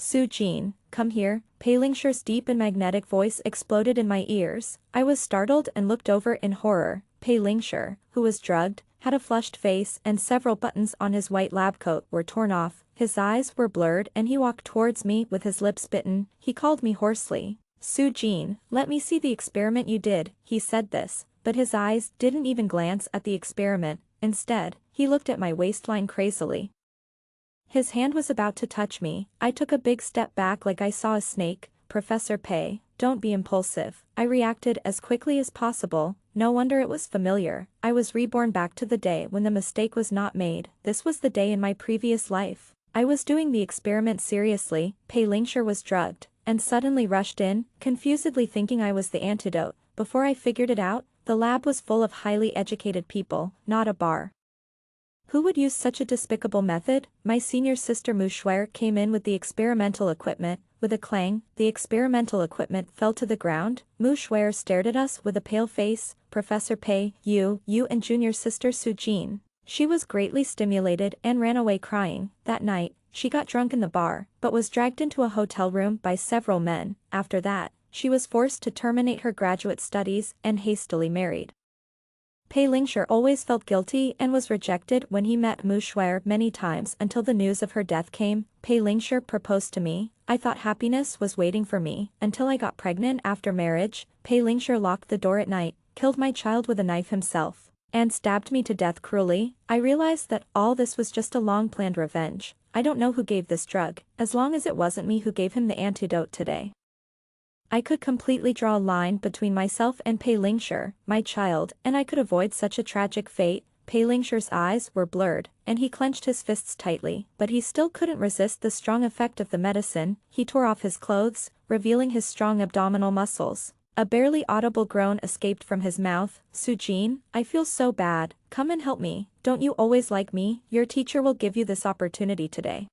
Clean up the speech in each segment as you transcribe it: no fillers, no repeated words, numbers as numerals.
Su-jin, come here. Pei Lingsher's deep and magnetic voice exploded in my ears. I was startled and looked over in horror. Pei Lingsher, who was drugged, had a flushed face and several buttons on his white lab coat were torn off. His eyes were blurred and he walked towards me with his lips bitten. He called me hoarsely. Su-jin, let me see the experiment you did. He said this, but his eyes didn't even glance at the experiment. Instead, he looked at my waistline crazily. His hand was about to touch me. I took a big step back like I saw a snake. Professor Pei, don't be impulsive. I reacted as quickly as possible. No wonder it was familiar. I was reborn back to the day when the mistake was not made. This was the day in my previous life. I was doing the experiment seriously. Pei Lingsher was drugged, and suddenly rushed in, confusedly thinking I was the antidote. Before I figured it out, the lab was full of highly educated people, not a bar. Who would use such a despicable method? My senior sister Mu Shuer came in with the experimental equipment. With a clang, the experimental equipment fell to the ground. Mu Shuer stared at us with a pale face. Professor Pei, you and junior sister Su-jin. She was greatly stimulated and ran away crying. That night, she got drunk in the bar, but was dragged into a hotel room by several men. After that, she was forced to terminate her graduate studies and hastily married. Pei Lingsher always felt guilty and was rejected when he met Mu Shuer many times until the news of her death came. Pei Lingsher proposed to me. I thought happiness was waiting for me until I got pregnant after marriage. Pei Lingsher locked the door at night, killed my child with a knife himself, and stabbed me to death cruelly. I realized that all this was just a long-planned revenge. I don't know who gave this drug, as long as it wasn't me who gave him the antidote today. I could completely draw a line between myself and Pei Lingsher, my child, and I could avoid such a tragic fate. Pei Lingsher's eyes were blurred, and he clenched his fists tightly, but he still couldn't resist the strong effect of the medicine. He tore off his clothes, revealing his strong abdominal muscles. A barely audible groan escaped from his mouth. Su-jin, I feel so bad. Come and help me. Don't you always like me? Your teacher will give you this opportunity today.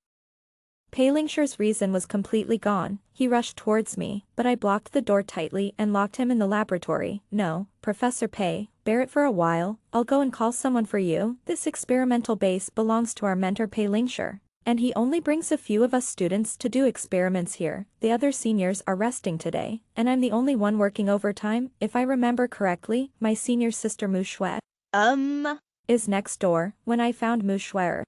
Pei Lingsher's reason was completely gone. He rushed towards me, but I blocked the door tightly and locked him in the laboratory. No, Professor Pei, bear it for a while. I'll go and call someone for you. This experimental base belongs to our mentor Pei Lingsher, and he only brings a few of us students to do experiments here. The other seniors are resting today, and I'm the only one working overtime. If I remember correctly, my senior sister Mu Shuer is next door. When I found Mu Shuer,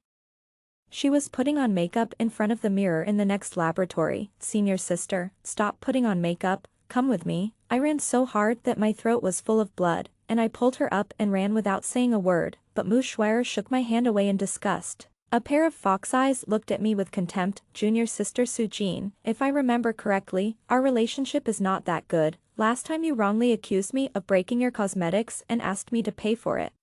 she was putting on makeup in front of the mirror in the next laboratory. Senior sister, stop putting on makeup, come with me. I ran so hard that my throat was full of blood, and I pulled her up and ran without saying a word, but Mu Shuer shook my hand away in disgust. A pair of fox eyes looked at me with contempt. Junior sister Su-jin, if I remember correctly, our relationship is not that good. Last time you wrongly accused me of breaking your cosmetics and asked me to pay for it.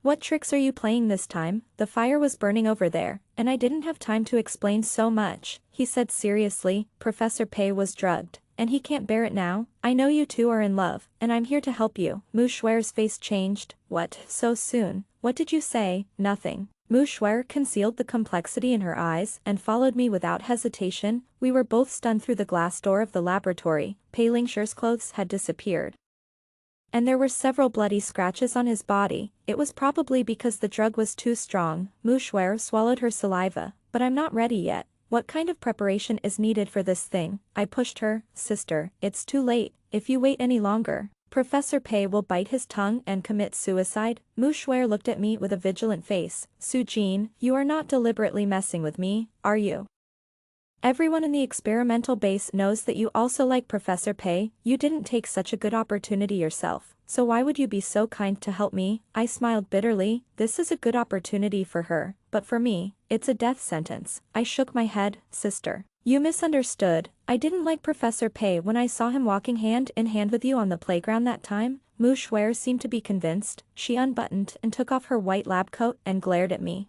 What tricks are you playing this time? The fire was burning over there, and I didn't have time to explain so much. He said seriously. Professor Pei was drugged, and he can't bear it now. I know you two are in love, and I'm here to help you. Mu Shuer's face changed. What? So soon? What did you say? Nothing. Mu Shuer concealed the complexity in her eyes and followed me without hesitation. We were both stunned through the glass door of the laboratory. Pei Lingsher's clothes had disappeared, and there were several bloody scratches on his body. It was probably because the drug was too strong. Mu Shuer swallowed her saliva. But I'm not ready yet. What kind of preparation is needed for this thing? I pushed her. Sister, it's too late. If you wait any longer, Professor Pei will bite his tongue and commit suicide. Mu Shuer looked at me with a vigilant face. Su-jin, you are not deliberately messing with me, are you? Everyone in the experimental base knows that you also like Professor Pei. You didn't take such a good opportunity yourself, so why would you be so kind to help me? I smiled bitterly. This is a good opportunity for her, but for me, it's a death sentence. I shook my head. Sister, you misunderstood. I didn't like Professor Pei when I saw him walking hand in hand with you on the playground that time. Mu Shuer seemed to be convinced. She unbuttoned and took off her white lab coat and glared at me.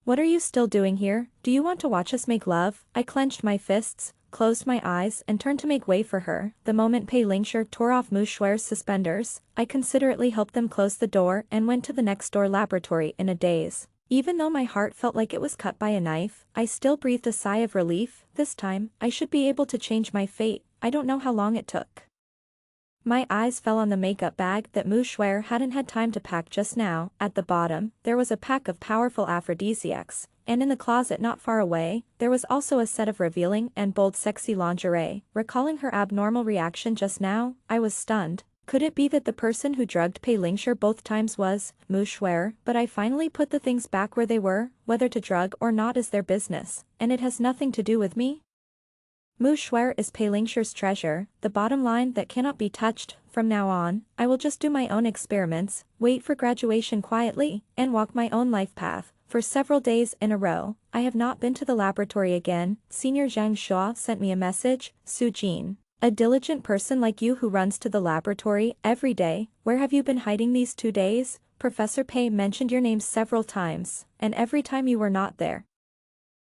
What are you still doing here? Do you want to watch us make love? I clenched my fists, closed my eyes and turned to make way for her. The moment Pei Lingsher tore off Mu Shuer's suspenders, I considerately helped them close the door and went to the next door laboratory in a daze. Even though my heart felt like it was cut by a knife, I still breathed a sigh of relief. This time, I should be able to change my fate. I don't know how long it took. My eyes fell on the makeup bag that Mu Shuer hadn't had time to pack just now. At the bottom, there was a pack of powerful aphrodisiacs, and in the closet not far away, there was also a set of revealing and bold sexy lingerie. Recalling her abnormal reaction just now, I was stunned. Could it be that the person who drugged Pei Lingshi both times was Mu Shuer? But I finally put the things back where they were. Whether to drug or not is their business, and it has nothing to do with me. Mu Shuer is Pei Lingshi's treasure, the bottom line that cannot be touched. From now on, I will just do my own experiments, wait for graduation quietly, and walk my own life path. For several days in a row, I have not been to the laboratory again. Senior Zhang Shua sent me a message. Su Jin, a diligent person like you who runs to the laboratory every day, where have you been hiding these 2 days? Professor Pei mentioned your name several times, and every time you were not there.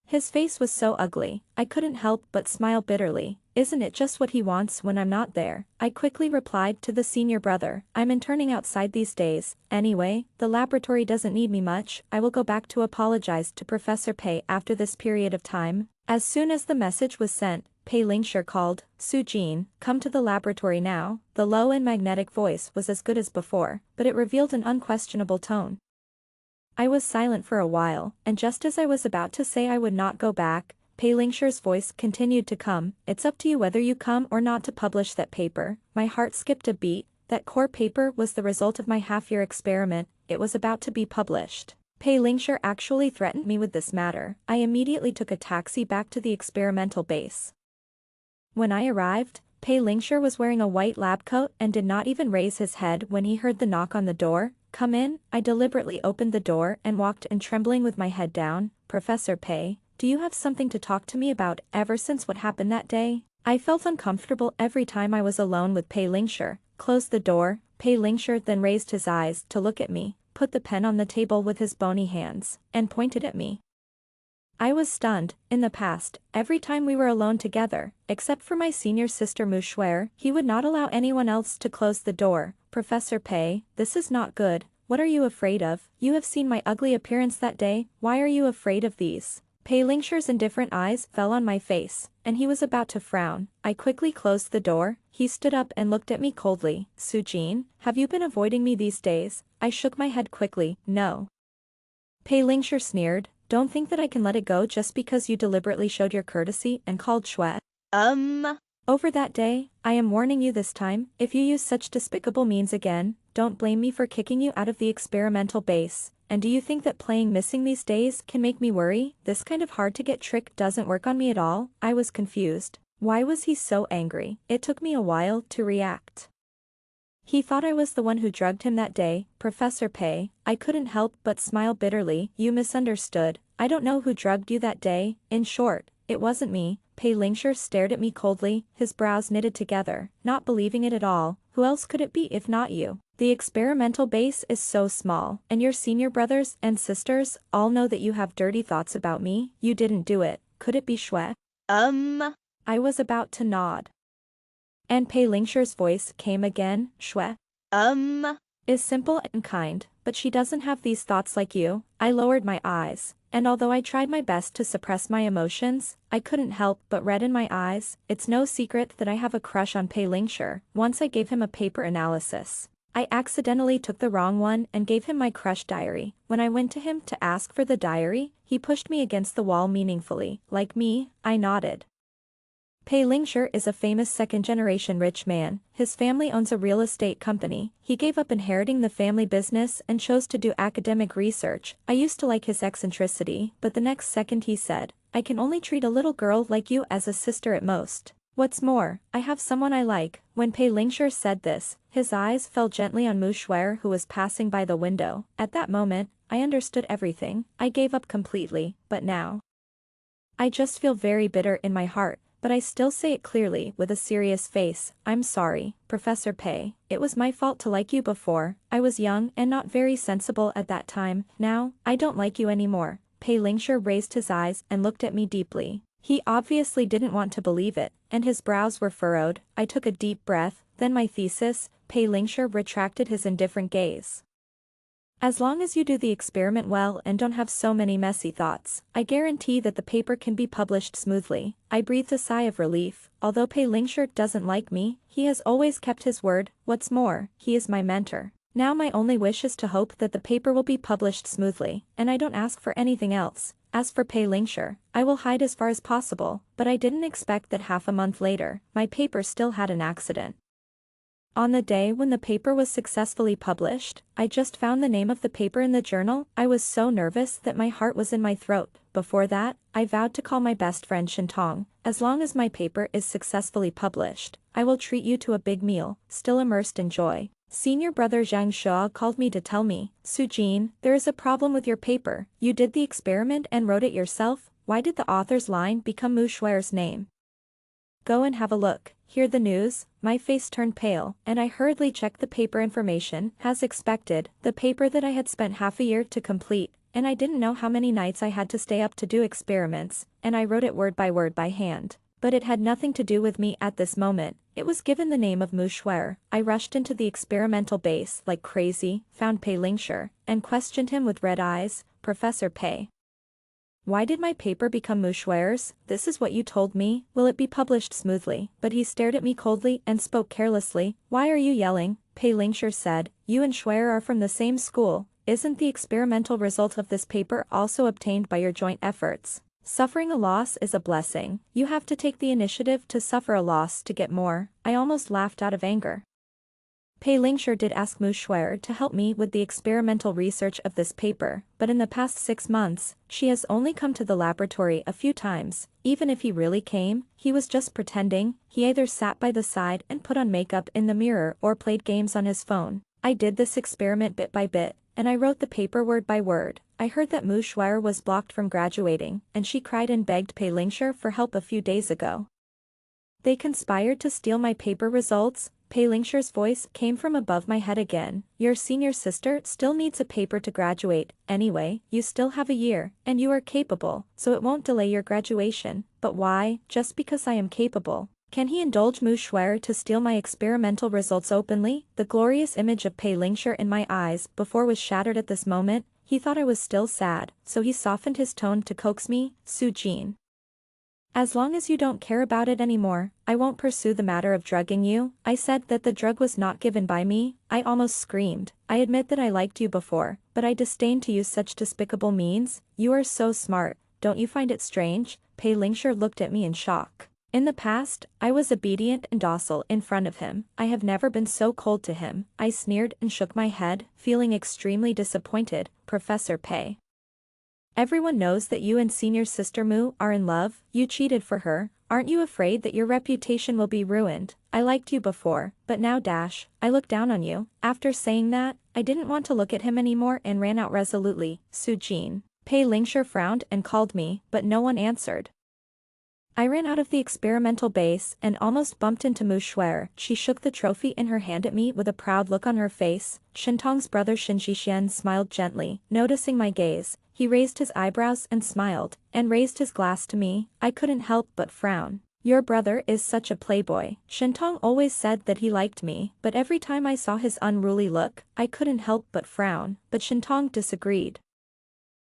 His face was so ugly, I couldn't help but smile bitterly. Isn't it just what he wants when I'm not there? I quickly replied to the senior brother. I'm interning outside these days. Anyway, the laboratory doesn't need me much. I will go back to apologize to Professor Pei after this period of time. As soon as the message was sent, Pei Lingshi called. Su Jin, come to the laboratory now. The low and magnetic voice was as good as before, but it revealed an unquestionable tone. I was silent for a while, and just as I was about to say I would not go back, Pei Lingshi's voice continued to come. It's up to you whether you come or not to publish that paper. My heart skipped a beat. That core paper was the result of my half-year experiment. It was about to be published. Pei Lingshi actually threatened me with this matter. I immediately took a taxi back to the experimental base. When I arrived, Pei Lingshi was wearing a white lab coat and did not even raise his head when he heard the knock on the door. Come in. I deliberately opened the door and walked in trembling with my head down. Professor Pei, do you have something to talk to me about? Ever since what happened that day, I felt uncomfortable every time I was alone with Pei Lingshi. Closed the door. Pei Lingshi then raised his eyes to look at me, put the pen on the table with his bony hands, and pointed at me. I was stunned. In the past, every time we were alone together, except for my senior sister Mu Shuer, he would not allow anyone else to close the door. Professor Pei, this is not good. What are you afraid of? You have seen my ugly appearance that day. Why are you afraid of these? Pei Lingshi's indifferent eyes fell on my face, and he was about to frown. I quickly closed the door. He stood up and looked at me coldly. Su Jin, have you been avoiding me these days? I shook my head quickly. No. Pei Lingshi sneered. Don't think that I can let it go just because you deliberately showed your courtesy and called Shuai. Over that day, I am warning you this time, if you use such despicable means again, don't blame me for kicking you out of the experimental base. And do you think that playing missing these days can make me worry? This kind of hard-to-get trick doesn't work on me at all. I was confused. Why was he so angry? It took me a while to react. He thought I was the one who drugged him that day. Professor Pei, I couldn't help but smile bitterly. You misunderstood. I don't know who drugged you that day. In short, it wasn't me. Pei Lingshi stared at me coldly, his brows knitted together, not believing it at all. Who else could it be if not you? The experimental base is so small, and your senior brothers and sisters all know that you have dirty thoughts about me. You didn't do it. Could it be Shuai? I was about to nod. And Pei Lingshi's voice came again. Shuai is simple and kind, but she doesn't have these thoughts like you. I lowered my eyes, and although I tried my best to suppress my emotions, I couldn't help but read in my eyes. It's no secret that I have a crush on Pei Lingshi. Once I gave him a paper analysis. I accidentally took the wrong one and gave him my crush diary. When I went to him to ask for the diary, he pushed me against the wall meaningfully. Like me, I nodded. Pei Lingshi is a famous second-generation rich man. His family owns a real estate company. He gave up inheriting the family business and chose to do academic research. I used to like his eccentricity, but the next second he said, I can only treat a little girl like you as a sister at most. What's more, I have someone I like. When Pei Lingshi said this, his eyes fell gently on Mu Shuai who was passing by the window. At that moment, I understood everything. I gave up completely, but now I just feel very bitter in my heart. But I still say it clearly with a serious face. I'm sorry, Professor Pei. It was my fault to like you before. I was young and not very sensible at that time. Now, I don't like you anymore. Pei Lingshi raised his eyes and looked at me deeply. He obviously didn't want to believe it, and his brows were furrowed. I took a deep breath. Then my thesis. Pei Lingshi retracted his indifferent gaze. As long as you do the experiment well and don't have so many messy thoughts, I guarantee that the paper can be published smoothly. I breathed a sigh of relief. Although Pei Lingshire doesn't like me, he has always kept his word. What's more, he is my mentor. Now my only wish is to hope that the paper will be published smoothly, and I don't ask for anything else. As for Pei Lingshire, I will hide as far as possible, but I didn't expect that half a month later, my paper still had an accident. On the day when the paper was successfully published, I just found the name of the paper in the journal. I was so nervous that my heart was in my throat. Before that, I vowed to call my best friend Shintong. As long as my paper is successfully published, I will treat you to a big meal. Still immersed in joy, senior brother Zhang Shua called me to tell me, Sujin, there is a problem with your paper. You did the experiment and wrote it yourself. Why did the author's line become Mu Shuer's name? Go and have a look. Hear the news? My face turned pale, and I hurriedly checked the paper information. As expected, the paper that I had spent half a year to complete, and I didn't know how many nights I had to stay up to do experiments, and I wrote it word by hand. But it had nothing to do with me at this moment. It was given the name of Mu Shuer. I rushed into the experimental base like crazy, found Pei Lingshire, and questioned him with red eyes. Professor Pei, why did my paper become Mu Shuer's? This is what you told me. Will it be published smoothly? But he stared at me coldly and spoke carelessly. Why are you yelling? Pei Lingshire said, you and Shuer are from the same school. Isn't the experimental result of this paper also obtained by your joint efforts? Suffering a loss is a blessing. You have to take the initiative to suffer a loss to get more. I almost laughed out of anger. Pei Lingshire did ask Mu Shuer to help me with the experimental research of this paper, but in the past 6 months, she has only come to the laboratory a few times. Even if he really came, he was just pretending. He either sat by the side and put on makeup in the mirror or played games on his phone. I did this experiment bit by bit, and I wrote the paper word by word. I heard that Mu Shuer was blocked from graduating, and she cried and begged Pei Lingshire for help a few days ago. They conspired to steal my paper results. Pei Lingshire's voice came from above my head again. Your senior sister still needs a paper to graduate. Anyway, you still have a year, and you are capable, so it won't delay your graduation. But why? Just because I am capable. Can he indulge Mu Shuer to steal my experimental results openly? The glorious image of Pei Lingshire in my eyes before was shattered at this moment. He thought I was still sad, so he softened his tone to coax me. Sujin, as long as you don't care about it anymore, I won't pursue the matter of drugging you. I said that the drug was not given by me. I almost screamed. I admit that I liked you before, but I disdain to use such despicable means. You are so smart, don't you find it strange? Pei Lingshire looked at me in shock. In the past, I was obedient and docile in front of him. I have never been so cold to him. I sneered and shook my head, feeling extremely disappointed. Professor Pei, everyone knows that you and senior sister Mu are in love. You cheated for her. Aren't you afraid that your reputation will be ruined? I liked you before, but now I look down on you. After saying that, I didn't want to look at him anymore and ran out resolutely. Sujin. Pei Lingshire frowned and called me, but no one answered. I ran out of the experimental base and almost bumped into Mu Shuer. She shook the trophy in her hand at me with a proud look on her face. Shintong's brother Shin Jixian smiled gently, noticing my gaze. He raised his eyebrows and smiled, and raised his glass to me. I couldn't help but frown. Your brother is such a playboy. Shintong always said that he liked me, but every time I saw his unruly look, I couldn't help but frown. But Shintong disagreed.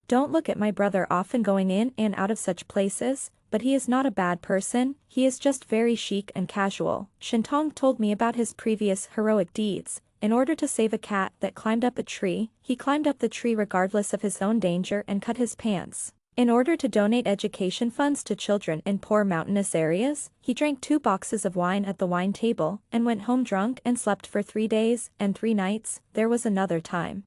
Don't look at my brother often going in and out of such places, but he is not a bad person, he is just very chic and casual. Shintong told me about his previous heroic deeds. In order to save a cat that climbed up a tree, he climbed up the tree regardless of his own danger and cut his pants. In order to donate education funds to children in poor mountainous areas, he drank 2 boxes of wine at the wine table, and went home drunk and slept for 3 days and 3 nights. There was another time.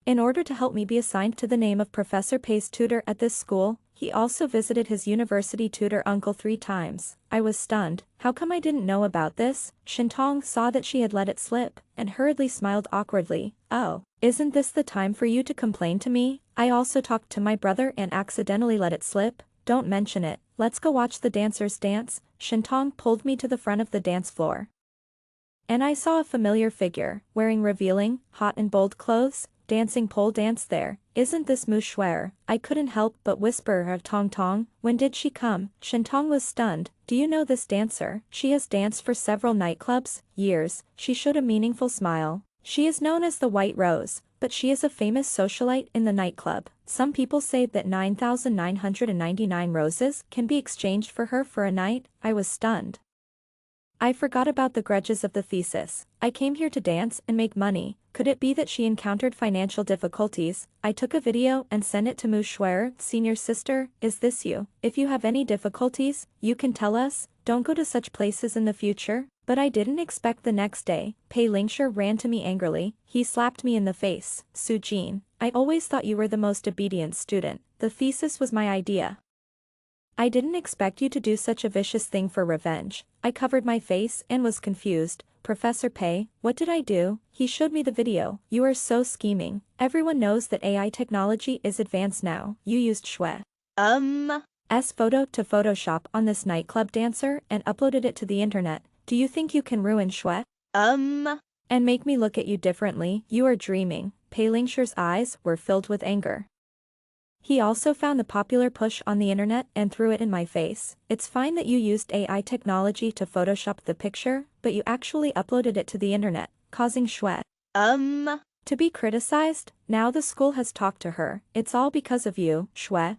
In order to help me be assigned to the name of Professor Pei's tutor at this school, he also visited his university tutor uncle 3 times. I was stunned. How come I didn't know about this? Shintong saw that she had let it slip, and hurriedly smiled awkwardly. Oh, isn't this the time for you to complain to me? I also talked to my brother and accidentally let it slip. Don't mention it. Let's go watch the dancers dance. Shintong pulled me to the front of the dance floor. And I saw a familiar figure, wearing revealing, hot and bold clothes, dancing pole dance there. Isn't this Mu Shuer? I couldn't help but whisper her Tong Tong. When did she come? Shintong was stunned. Do you know this dancer? She has danced for several nightclubs. Years. She showed a meaningful smile. She is known as the White Rose. but she is a famous socialite in the nightclub. Some people say that 9,999 roses can be exchanged for her for a night. I was stunned. I forgot about the grudges of the thesis. I came here to dance and make money. Could it be that she encountered financial difficulties? I took a video and sent it to Mu Schwer, senior sister. Is this you? If you have any difficulties, you can tell us. Don't go to such places in the future. But I didn't expect the next day. Pei Lingshi ran to me angrily. He slapped me in the face. Su Jin, I always thought you were the most obedient student. The thesis was my idea. I didn't expect you to do such a vicious thing for revenge. I covered my face and was confused. Professor Pei, what did I do? He showed me the video. You are so scheming. Everyone knows that AI technology is advanced now. You used Schwe's photo to Photoshop on this nightclub dancer and uploaded it to the internet. Do you think you can ruin Schwe? And make me look at you differently? You are dreaming. Pei Lingshi's eyes were filled with anger. He also found the popular push on the internet and threw it in my face. It's fine that you used AI technology to Photoshop the picture, but you actually uploaded it to the internet, causing Schwe to be criticized. Now the school has talked to her. It's all because of you. Schwe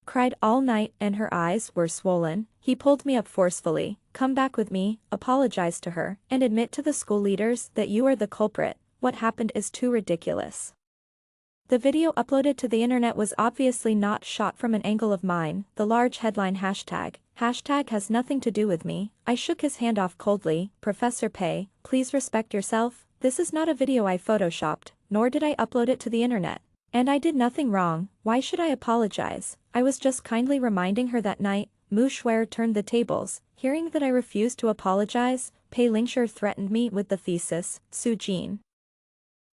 cried all night and her eyes were swollen. He pulled me up forcefully. Come back with me, apologize to her, and admit to the school leaders that you are the culprit. What happened is too ridiculous. The video uploaded to the internet was obviously not shot from an angle of mine. The large headline hashtag has nothing to do with me. I shook his hand off coldly. Professor Pei, please respect yourself. This is not a video I photoshopped, nor did I upload it to the internet. And I did nothing wrong. Why should I apologize? I was just kindly reminding her that night. Mu Schwer turned the tables. Hearing that I refused to apologize, Pei Lingshi threatened me with the thesis. Su Jin,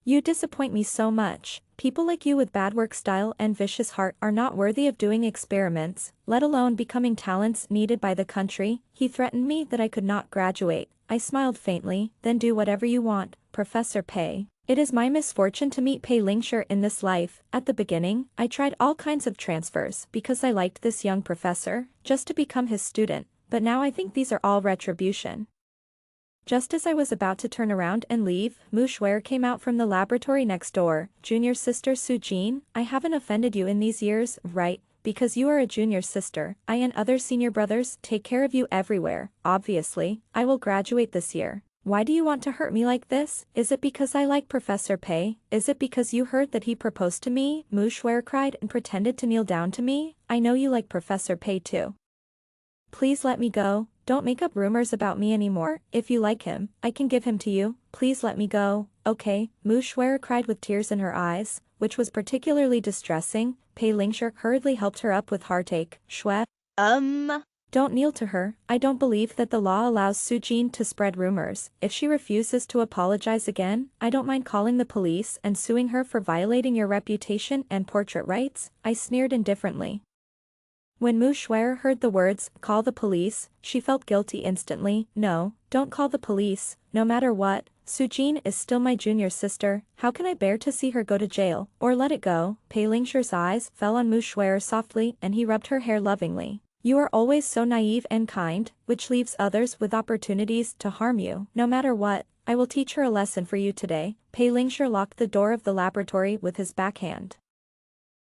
you disappoint me so much. People like you with bad work style and vicious heart are not worthy of doing experiments, let alone becoming talents needed by the country. He threatened me that I could not graduate. I smiled faintly. Then do whatever you want, Professor Pei. It is my misfortune to meet Pei Lingshi in this life. At the beginning, I tried all kinds of transfers because I liked this young professor, just to become his student, but now I think these are all retribution. Just as I was about to turn around and leave, Mu Schwer came out from the laboratory next door. Junior sister Su Jin, I haven't offended you in these years, right? Because you are a junior sister, I and other senior brothers take care of you everywhere. Obviously, I will graduate this year. Why do you want to hurt me like this? Is it because I like Professor Pei? Is it because you heard that he proposed to me? Mu Schwer cried and pretended to kneel down to me. I know you like Professor Pei too. Please let me go. Don't make up rumors about me anymore. If you like him, I can give him to you. Please let me go. Okay, Mu Schwer cried with tears in her eyes, which was particularly distressing. Pei Lingshi hurriedly helped her up with heartache. Schwe, don't kneel to her. I don't believe that the law allows Su Jin to spread rumors. If she refuses to apologize again, I don't mind calling the police and suing her for violating your reputation and portrait rights. I sneered indifferently. When Mu Schwer heard the words, call the police, she felt guilty instantly. No, don't call the police, no matter what. Su Jin is still my junior sister. How can I bear to see her go to jail, or let it go? Pei Lingshi's eyes fell on Mu Schwer softly and he rubbed her hair lovingly. You are always so naive and kind, which leaves others with opportunities to harm you. No matter what, I will teach her a lesson for you today. Pei Lingshi locked the door of the laboratory with his backhand.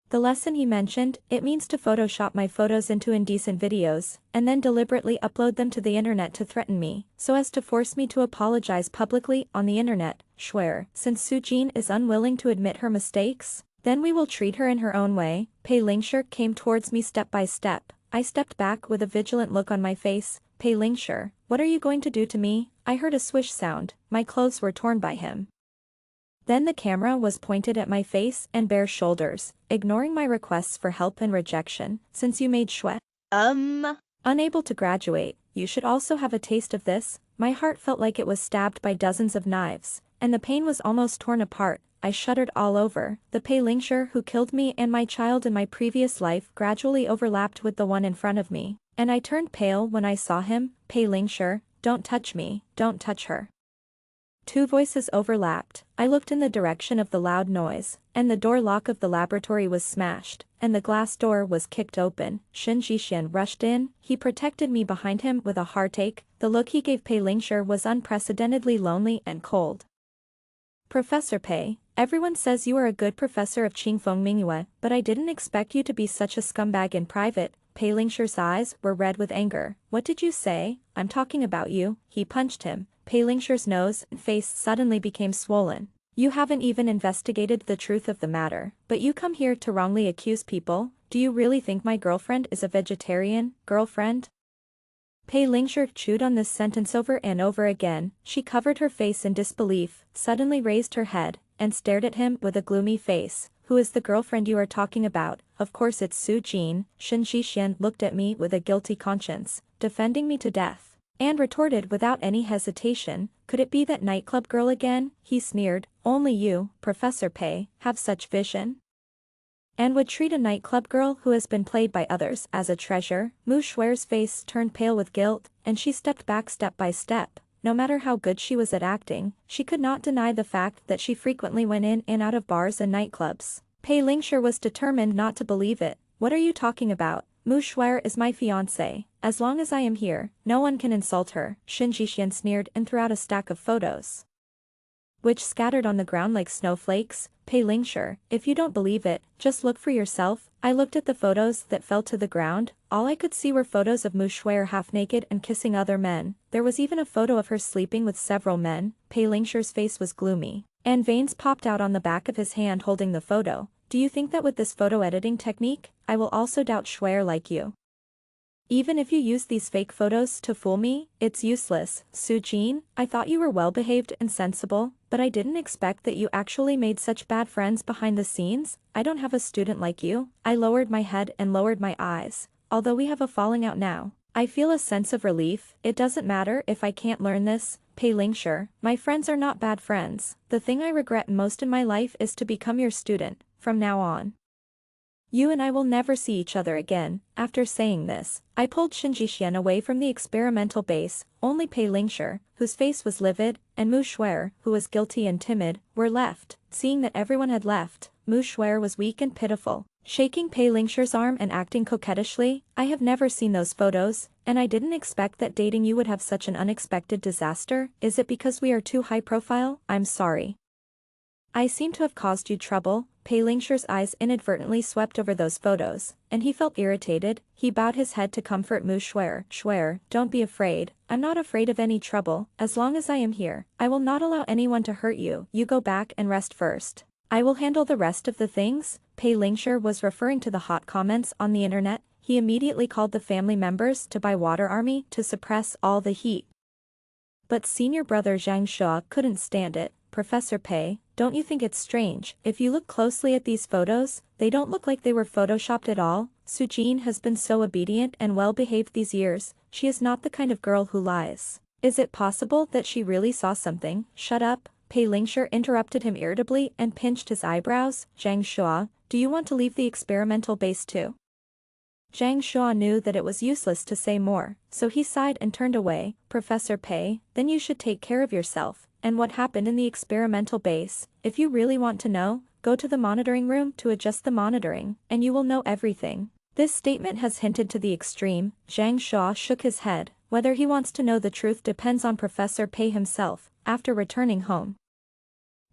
The lesson he mentioned, it means to Photoshop my photos into indecent videos, and then deliberately upload them to the internet to threaten me, so as to force me to apologize publicly on the internet. Schwer, since Su Jin is unwilling to admit her mistakes, then we will treat her in her own way. Pei Lingshi came towards me step by step. I stepped back with a vigilant look on my face. Pei Lingshi, what are you going to do to me? I heard a swish sound. My clothes were torn by him. Then the camera was pointed at my face and bare shoulders, ignoring my requests for help and rejection. Since you made Schwe unable to graduate, you should also have a taste of this. My heart felt like it was stabbed by dozens of knives, and the pain was almost torn apart. I shuddered all over. The Pei Lingshi who killed me and my child in my previous life gradually overlapped with the one in front of me, and I turned pale when I saw him. Pei Lingshi, don't touch me, don't touch her. Two voices overlapped. I looked in the direction of the loud noise, and the door lock of the laboratory was smashed, and the glass door was kicked open. Shin Jishan rushed in. He protected me behind him with a heartache. The look he gave Pei Lingshi was unprecedentedly lonely and cold. Professor Pei, everyone says you are a good professor of Qingfeng Mingyue, but I didn't expect you to be such a scumbag in private. Pei Lingsher's eyes were red with anger. What did you say? I'm talking about you. He punched him. Pei Lingsher's nose and face suddenly became swollen. You haven't even investigated the truth of the matter, but you come here to wrongly accuse people. Do you really think my girlfriend is a vegetarian? Girlfriend? Pei Lingsher chewed on this sentence over and over again. She covered her face in disbelief, suddenly raised her head, and stared at him with a gloomy face. Who is the girlfriend you are talking about? Of course it's Su Jin. Shen Shixian looked at me with a guilty conscience, defending me to death, and retorted without any hesitation, could it be that nightclub girl again? He sneered, only you, Professor Pei, have such vision? And would treat a nightclub girl who has been played by others as a treasure? Mu Shui's face turned pale with guilt, and she stepped back step by step. No matter how good she was at acting, she could not deny the fact that she frequently went in and out of bars and nightclubs. Pei Lingsher was determined not to believe it. What are you talking about? Mu Shui is my fiancé. As long as I am here, no one can insult her. Shen Shixian sneered and threw out a stack of photos, which scattered on the ground like snowflakes. Pei Lingsher, if you don't believe it, just look for yourself. I looked at the photos that fell to the ground. All I could see were photos of Mu Shui half naked and kissing other men. There was even a photo of her sleeping with several men. Pei Lingsher's face was gloomy, and veins popped out on the back of his hand holding the photo. Do you think that with this photo editing technique, I will also doubt Shui like you? Even if you use these fake photos to fool me, it's useless. Su Jin, I thought you were well-behaved and sensible, but I didn't expect that you actually made such bad friends behind the scenes. I don't have a student like you. I lowered my head and lowered my eyes. Although we have a falling out now, I feel a sense of relief. It doesn't matter if I can't learn this. Pei Lingsher, my friends are not bad friends. The thing I regret most in my life is to become your student. From now on, you and I will never see each other again. After saying this, I pulled Shen Shixian away from the experimental base. Only Pei Lingsher, whose face was livid, and Mu Shui, who was guilty and timid, were left. Seeing that everyone had left, Mu Shui was weak and pitiful, shaking Pei Lingsher's arm and acting coquettishly. I have never seen those photos, and I didn't expect that dating you would have such an unexpected disaster. Is it because we are too high profile? I'm sorry. I seem to have caused you trouble. Pei Lingsher's eyes inadvertently swept over those photos, and he felt irritated. He bowed his head to comfort Mu Shui. Shui, don't be afraid. I'm not afraid of any trouble. As long as I am here, I will not allow anyone to hurt you. You go back and rest first. I will handle the rest of the things. Pei Lingsher was referring to the hot comments on the internet. He immediately called the family members to buy water army to suppress all the heat. But senior brother Zhang Shua couldn't stand it. Professor Pei, don't you think it's strange? If you look closely at these photos, they don't look like they were photoshopped at all. Su Jin has been so obedient and well-behaved these years. She is not the kind of girl who lies. Is it possible that she really saw something? Shut up. Pei Lingsher interrupted him irritably and pinched his eyebrows. Zhang Shua, do you want to leave the experimental base too? Zhang Shua knew that it was useless to say more, so he sighed and turned away. Professor Pei, then you should take care of yourself. And what happened in the experimental base? If you really want to know, go to the monitoring room to adjust the monitoring, and you will know everything. This statement has hinted to the extreme. Zhang Shua shook his head. Whether he wants to know the truth depends on Professor Pei himself. After returning home,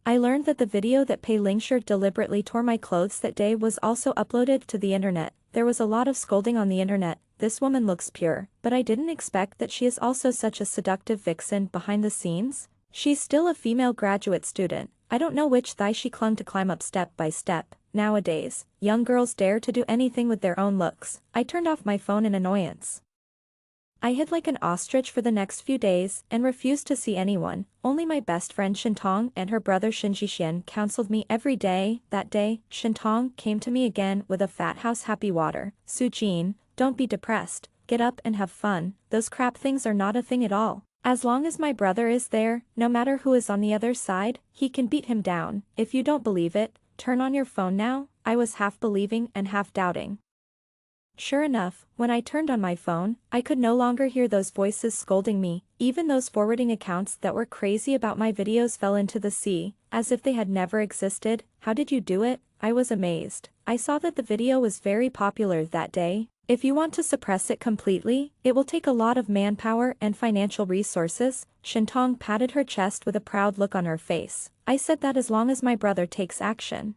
I learned that the video that Pei Lingsher deliberately tore my clothes that day was also uploaded to the internet. There was a lot of scolding on the internet. This woman looks pure, but I didn't expect that she is also such a seductive vixen behind the scenes. She's still a female graduate student. I don't know which thigh she clung to climb up step by step. Nowadays, young girls dare to do anything with their own looks. I turned off my phone in annoyance. I hid like an ostrich for the next few days and refused to see anyone. Only my best friend Shintong and her brother Shen Shixian counseled me every day. That day, Shintong came to me again with a fat house happy water. Su Jin, don't be depressed. Get up and have fun. Those crap things are not a thing at all. As long as my brother is there, no matter who is on the other side, he can beat him down. If you don't believe it, turn on your phone now. I was half believing and half doubting. Sure enough, when I turned on my phone, I could no longer hear those voices scolding me. Even those forwarding accounts that were crazy about my videos fell into the sea, as if they had never existed. How did you do it? I was amazed. I saw that the video was very popular that day. If you want to suppress it completely, it will take a lot of manpower and financial resources. Shintong patted her chest with a proud look on her face. I said that as long as my brother takes action.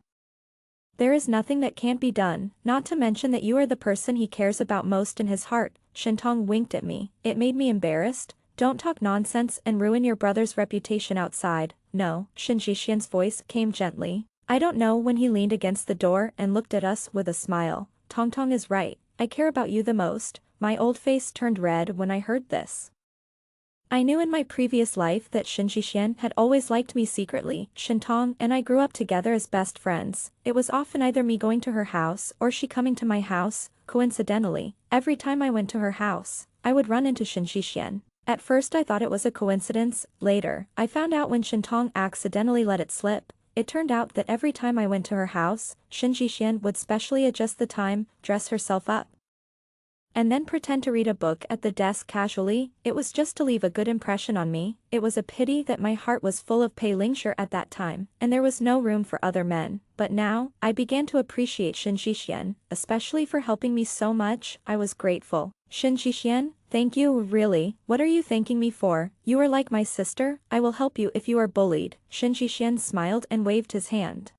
There is nothing that can't be done, not to mention that you are the person he cares about most in his heart. Shintong winked at me. It made me embarrassed. Don't talk nonsense and ruin your brother's reputation outside. No, Shin Jixian's voice came gently. I don't know when he leaned against the door and looked at us with a smile. Tongtong is right. I care about you the most. My old face turned red when I heard this. I knew in my previous life that Shin Jixian had always liked me secretly. Shintong and I grew up together as best friends. It was often either me going to her house or she coming to my house. Coincidentally, every time I went to her house, I would run into Shin Jixian. At first I thought it was a coincidence. Later, I found out when Shintong accidentally let it slip. It turned out that every time I went to her house, Shin Jixian would specially adjust the time, dress herself up, and then pretend to read a book at the desk casually. It was just to leave a good impression on me. It was a pity that my heart was full of Pei Lingshi at that time, and there was no room for other men. But now, I began to appreciate Shin Jixian, especially for helping me so much. I was grateful. Shin Jixian, thank you. Really, what are you thanking me for? You are like my sister. I will help you if you are bullied. Shin Jixian smiled and waved his hand,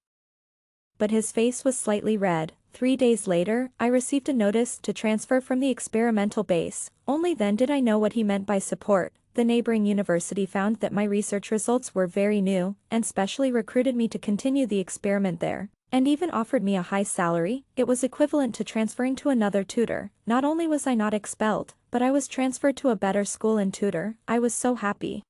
but his face was slightly red. 3 days later, I received a notice to transfer from the experimental base. Only then did I know what he meant by support. The neighboring university found that my research results were very new, and specially recruited me to continue the experiment there, and even offered me a high salary. It was equivalent to transferring to another tutor. Not only was I not expelled, but I was transferred to a better school and tutor. I was so happy.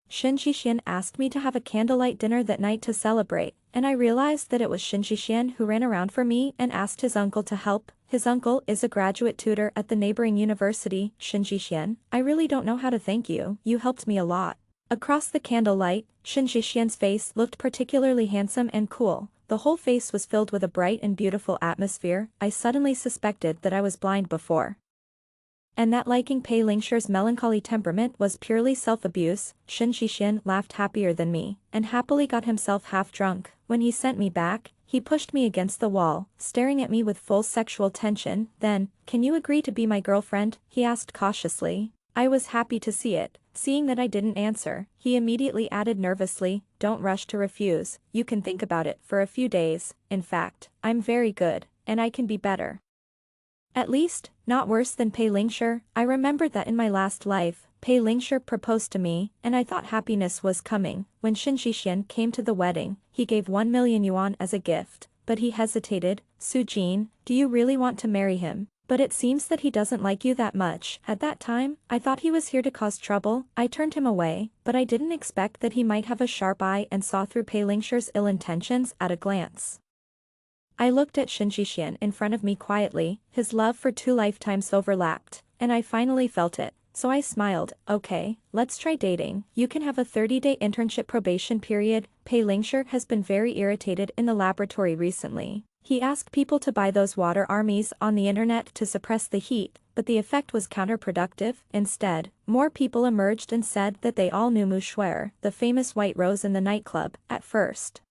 Shin Jixian asked me to have a candlelight dinner that night to celebrate, and I realized that it was Shin Jixian who ran around for me and asked his uncle to help. His uncle is a graduate tutor at the neighboring university. Shin Jixian, I really don't know how to thank you. You helped me a lot. Across the candlelight, Shin Jixian's face looked particularly handsome and cool. The whole face was filled with a bright and beautiful atmosphere. I suddenly suspected that I was blind before, and that liking Pei Lingshi's melancholy temperament was purely self-abuse. Shin Jixian laughed happier than me, and happily got himself half drunk. When he sent me back, he pushed me against the wall, staring at me with full sexual tension. Then, can you agree to be my girlfriend? He asked cautiously. I was happy to see it. Seeing that I didn't answer, he immediately added nervously, don't rush to refuse. You can think about it for a few days. In fact, I'm very good, and I can be better. At least, not worse than Pei Lingshi. I remembered that in my last life, Pei Lingshi proposed to me, and I thought happiness was coming. When Shin Jixian came to the wedding, he gave 1 million yuan as a gift, but he hesitated. Su Jin, do you really want to marry him? But it seems that he doesn't like you that much. At that time, I thought he was here to cause trouble. I turned him away, but I didn't expect that he might have a sharp eye and saw through Pei Lingshi's ill intentions at a glance. I looked at Shin Jixian in front of me quietly. His love for 2 lifetimes overlapped, and I finally felt it. So I smiled. Okay, let's try dating. You can have a 30-day internship probation period. Pei Lingshi has been very irritated in the laboratory recently. He asked people to buy those water armies on the internet to suppress the heat, but the effect was counterproductive. Instead, more people emerged and said that they all knew Mu Shuer, the famous white rose in the nightclub. At first,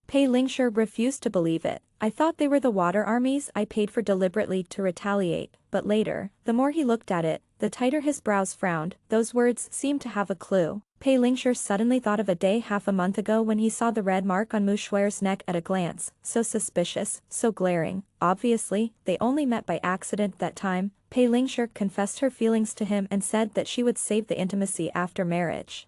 Pei Lingshi refused to believe it. I thought they were the water armies I paid for deliberately to retaliate, but later, the more he looked at it, the tighter his brows frowned. Those words seemed to have a clue. Pei Lingshi suddenly thought of a day half a month ago when he saw the red mark on Mu Shuer's neck at a glance. So suspicious, so glaring. Obviously, they only met by accident that time. Pei Lingshi confessed her feelings to him and said that she would save the intimacy after marriage.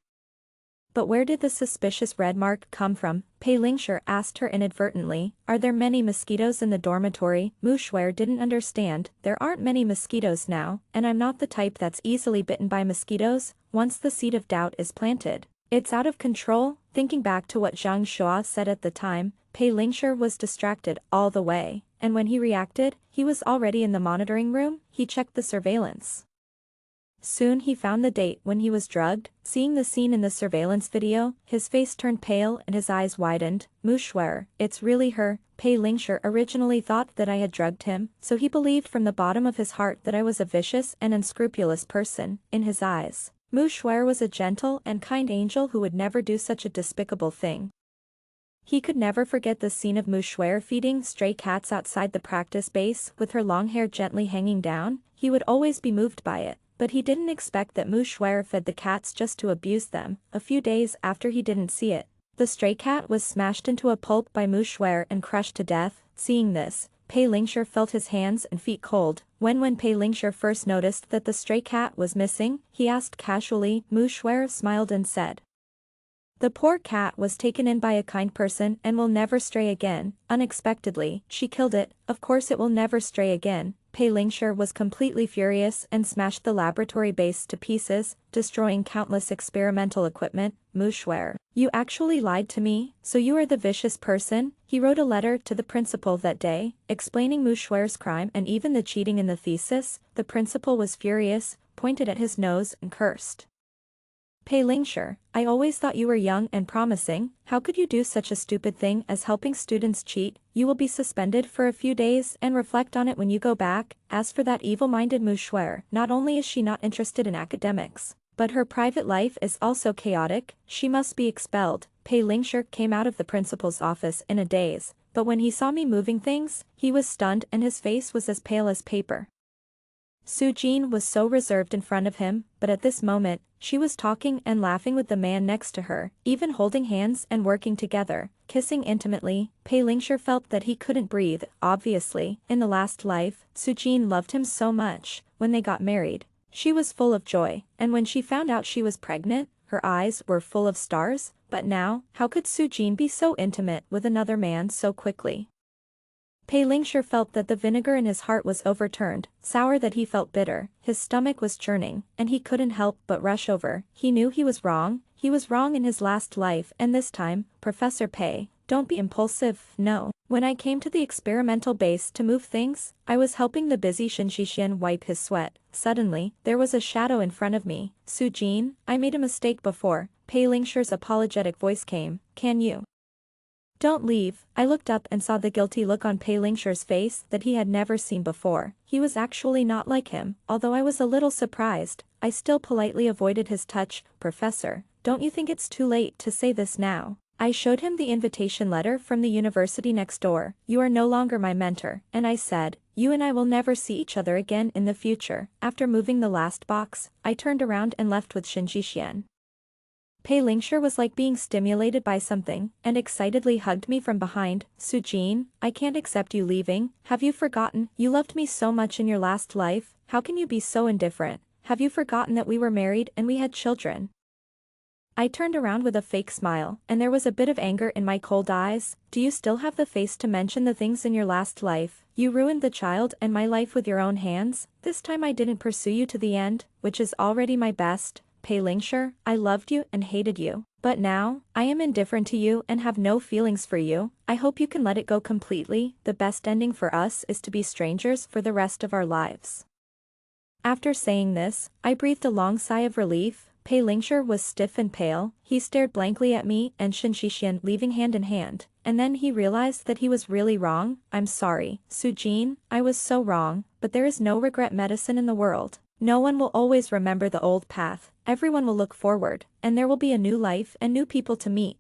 But where did the suspicious red mark come from? Pei Lingshi asked her inadvertently. Are there many mosquitoes in the dormitory? Mu Shuer didn't understand. There aren't many mosquitoes now, and I'm not the type that's easily bitten by mosquitoes. Once the seed of doubt is planted, it's out of control. Thinking back to what Zhang Shua said at the time, Pei Lingshi was distracted all the way, and when he reacted, he was already in the monitoring room. He checked the surveillance. Soon he found the date when he was drugged. Seeing the scene in the surveillance video, his face turned pale and his eyes widened. Mu Shuer, it's really her. Pei Lingshi originally thought that I had drugged him, so he believed from the bottom of his heart that I was a vicious and unscrupulous person. In his eyes, Mu Shuer was a gentle and kind angel who would never do such a despicable thing. He could never forget the scene of Mouchouer feeding stray cats outside the practice base with her long hair gently hanging down. He would always be moved by it, but he didn't expect that Mouchouer fed the cats just to abuse them. A few days after he didn't see it, the stray cat was smashed into a pulp by Mouchouer and crushed to death. Seeing this, Pei Lingshi felt his hands and feet cold. When Pei Lingshi first noticed that the stray cat was missing, he asked casually. Mouchouer smiled and said, "The poor cat was taken in by a kind person and will never stray again. Unexpectedly, she killed it. Of course it will never stray again." Pei Lingshi was completely furious and smashed the laboratory base to pieces, destroying countless experimental equipment. Mouchouer, "You actually lied to me, so you are the vicious person?" He wrote a letter to the principal that day, explaining Mouchouer's crime and even the cheating in the thesis. The principal was furious, pointed at his nose and cursed. "Pei Lingshi, I always thought you were young and promising. How could you do such a stupid thing as helping students cheat? You will be suspended for a few days and reflect on it when you go back." As for that evil-minded Mouchouer, not only is she not interested in academics, but her private life is also chaotic. She must be expelled. Pei Lingshi came out of the principal's office in a daze, but when he saw me moving things, he was stunned and his face was as pale as paper. Sujin was so reserved in front of him, but at this moment, she was talking and laughing with the man next to her, even holding hands and working together, kissing intimately. Pei Lingshi felt that he couldn't breathe. Obviously, in the last life, Sujin loved him so much. When they got married, she was full of joy, and when she found out she was pregnant, her eyes were full of stars. But now, how could Sujin be so intimate with another man so quickly? Pei Lingshi felt that the vinegar in his heart was overturned, sour that he felt bitter. His stomach was churning, and he couldn't help but rush over. He knew he was wrong in his last life, and this time, "Professor Pei, don't be impulsive." "No. When I came to the experimental base to move things, I was helping the busy Shinji wipe his sweat. Suddenly, there was a shadow in front of me." "Sujin, I made a mistake before." Pei Lingshi's apologetic voice came. "Can you don't leave?" I looked up and saw the guilty look on Pei Lingshi's face that he had never seen before. He was actually not like him. Although I was a little surprised, I still politely avoided his touch. "Professor, don't you think it's too late to say this now?" I showed him the invitation letter from the university next door. "You are no longer my mentor," and I said, "You and I will never see each other again in the future." After moving the last box, I turned around and left with Shinji. Pei Lingshi was like being stimulated by something, and excitedly hugged me from behind. "Sujin, I can't accept you leaving. Have you forgotten? You loved me so much in your last life. How can you be so indifferent? Have you forgotten that we were married and we had children?" I turned around with a fake smile, and there was a bit of anger in my cold eyes. "Do you still have the face to mention the things in your last life? You ruined the child and my life with your own hands. This time I didn't pursue you to the end, which is already my best. Pei Lingshi, I loved you and hated you. But now, I am indifferent to you and have no feelings for you. I hope you can let it go completely. The best ending for us is to be strangers for the rest of our lives." After saying this, I breathed a long sigh of relief. Pei Lingshi was stiff and pale. He stared blankly at me and Shinji leaving hand in hand, and then he realized that he was really wrong. "I'm sorry, Sujin, I was so wrong, but there is no regret medicine in the world. No one will always remember the old path. Everyone will look forward, and there will be a new life and new people to meet."